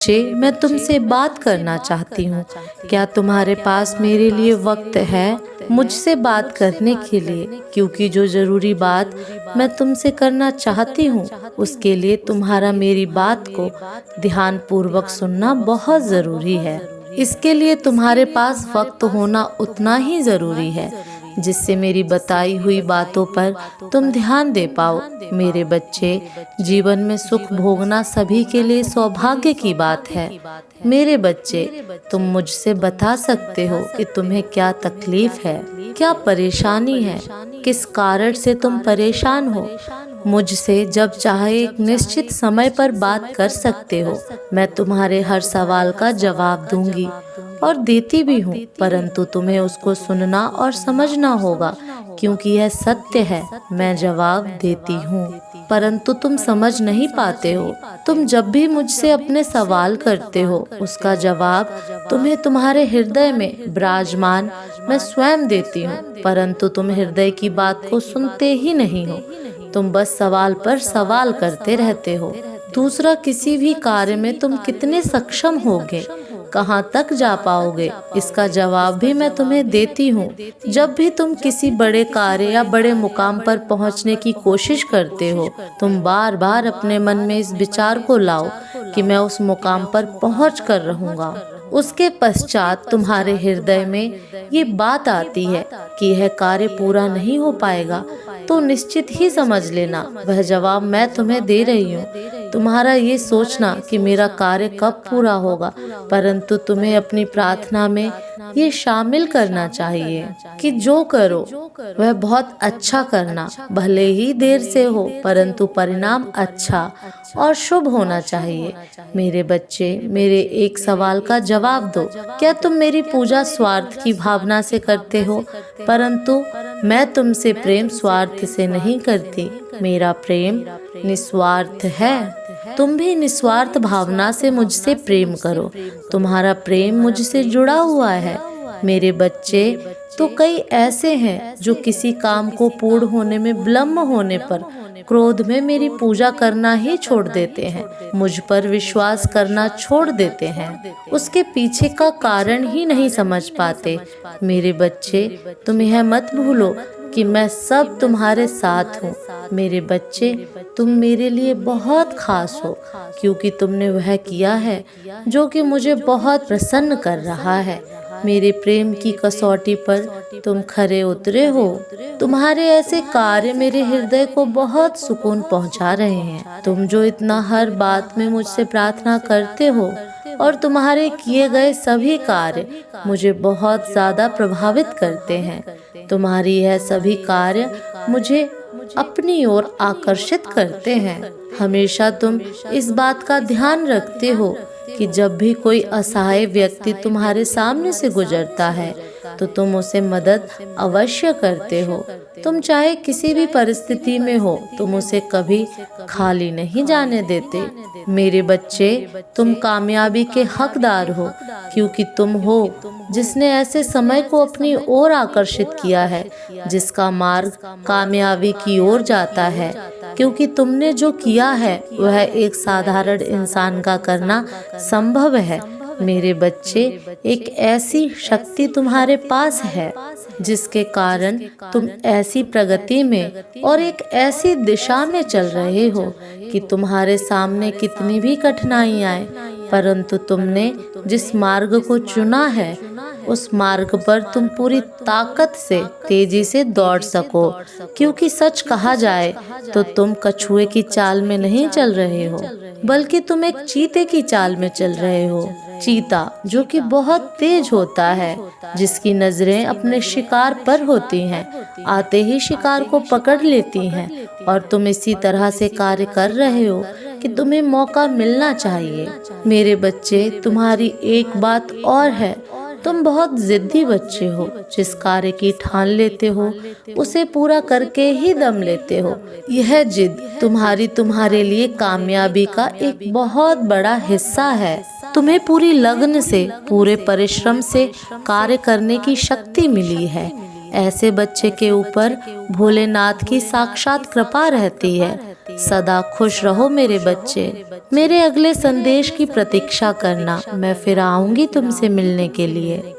बच्चे, मैं तुमसे बात करना चाहती हूँ। क्या तुम्हारे पास मेरे लिए वक्त है मुझसे बात करने के लिए? क्योंकि जो ज़रूरी बात मैं तुमसे करना चाहती हूँ उसके लिए तुम्हारा मेरी बात को ध्यानपूर्वक सुनना बहुत ज़रूरी है। इसके लिए तुम्हारे पास वक्त होना उतना ही ज़रूरी है जिससे मेरी बताई हुई बातों पर तुम ध्यान दे पाओ। मेरे बच्चे, जीवन में सुख भोगना सभी के लिए सौभाग्य की बात है। मेरे बच्चे, तुम मुझसे बता सकते हो कि तुम्हें क्या तकलीफ है, क्या परेशानी है, किस कारण से तुम परेशान हो। मुझसे जब चाहे एक निश्चित समय पर बात कर सकते हो। मैं तुम्हारे हर सवाल का जवाब दूंगी और देती भी हूँ, परंतु तुम्हें उसको सुनना और समझना होगा, क्योंकि यह सत्य है। मैं जवाब देती हूँ परंतु तुम समझ नहीं पाते हो। तुम जब भी मुझसे अपने सवाल करते हो उसका जवाब तुम्हें तुम्हारे हृदय में विराजमान मैं स्वयं देती हूँ, परंतु तुम हृदय की बात को सुनते ही नहीं हो। तुम बस सवाल पर सवाल करते रहते हो। दूसरा, किसी भी कार्य में तुम कितने सक्षम होगे, कहाँ तक जा पाओगे, इसका जवाब भी मैं तुम्हें देती हूँ। जब भी तुम किसी बड़े कार्य या बड़े मुकाम पर पहुँचने की कोशिश करते हो, तुम बार बार अपने मन में इस विचार को लाओ कि मैं उस मुकाम पर पहुँच कर रहूँगा। उसके पश्चात तुम्हारे हृदय में ये बात आती है कि यह कार्य पूरा नहीं हो पाएगा, तो निश्चित ही समझ लेना वह जवाब मैं तुम्हें दे रही हूँ। तुम्हारा ये सोचना कि मेरा कार्य कब पूरा होगा, परंतु तुम्हें अपनी प्रार्थना में ये शामिल करना चाहिए कि जो करो वह बहुत अच्छा करना, भले ही देर से हो परंतु परिणाम अच्छा और शुभ होना चाहिए। मेरे बच्चे, मेरे एक सवाल का जवाब दो। क्या तुम मेरी पूजा स्वार्थ की भावना से करते हो? परंतु मैं तुमसे प्रेम स्वार्थ से नहीं करती। मेरा प्रेम निस्वार्थ है। तुम भी निस्वार्थ भावना से मुझसे प्रेम करो। तुम्हारा प्रेम मुझसे जुड़ा हुआ है। मेरे बच्चे, तो कई ऐसे हैं जो किसी काम को पूर्ण होने में विलम्ब होने पर क्रोध में मेरी पूजा करना ही छोड़ देते हैं, मुझ पर विश्वास करना छोड़ देते हैं, उसके पीछे का कारण ही नहीं समझ पाते। मेरे बच्चे, तुम यह मत भूलो कि मैं सब तुम्हारे साथ हूँ। मेरे बच्चे, तुम मेरे लिए बहुत खास हो, क्योंकि तुमने वह किया है जो कि मुझे बहुत प्रसन्न कर रहा है। मेरे प्रेम की कसौटी पर तुम खरे उतरे हो। तुम्हारे ऐसे कार्य मेरे हृदय को बहुत सुकून पहुंचा रहे हैं। तुम जो इतना हर बात में मुझसे प्रार्थना करते हो और तुम्हारे किए गए सभी कार्य मुझे बहुत ज्यादा प्रभावित करते हैं। तुम्हारी यह सभी कार्य मुझे अपनी ओर आकर्षित करते हैं। हमेशा तुम इस बात का ध्यान रखते हो कि जब भी कोई असहाय व्यक्ति तुम्हारे सामने से गुजरता है तो तुम उसे मदद अवश्य करते हो। तुम चाहे किसी भी परिस्थिति में हो, तुम उसे कभी खाली नहीं जाने देते। मेरे बच्चे, तुम कामयाबी के हकदार हो, क्योंकि तुम हो जिसने ऐसे समय को अपनी ओर आकर्षित किया है जिसका मार्ग कामयाबी की ओर जाता है। क्योंकि तुमने जो किया है वह एक साधारण इंसान का करना संभव है। मेरे बच्चे, एक ऐसी शक्ति तुम्हारे पास है जिसके कारण तुम ऐसी प्रगति में और एक ऐसी दिशा में चल रहे हो कि तुम्हारे सामने कितनी भी कठिनाई आए, परंतु तुमने जिस मार्ग को चुना है उस मार्ग पर तुम पूरी ताकत से तेजी से दौड़ सको। क्योंकि सच कहा जाए तो तुम कछुए की चाल में नहीं चल रहे हो, बल्कि तुम एक चीते की चाल में चल रहे हो। चीता जो कि बहुत तेज होता है, जिसकी नजरें अपने शिकार पर होती हैं, आते ही शिकार को पकड़ लेती हैं, और तुम इसी तरह से कार्य कर रहे हो कि तुम्हें मौका मिलना चाहिए। मेरे बच्चे, तुम्हारी एक बात और है, तुम बहुत जिद्दी बच्चे हो। जिस कार्य की ठान लेते हो उसे पूरा करके ही दम लेते हो। यह जिद तुम्हारे लिए कामयाबी का एक बहुत बड़ा हिस्सा है। तुम्हें पूरी लगन से, पूरे परिश्रम से कार्य करने की शक्ति मिली है। ऐसे बच्चे के ऊपर भोलेनाथ की साक्षात कृपा रहती है। सदा खुश रहो मेरे बच्चे। मेरे अगले संदेश की प्रतीक्षा करना, मैं फिर आऊंगी तुमसे मिलने के लिए।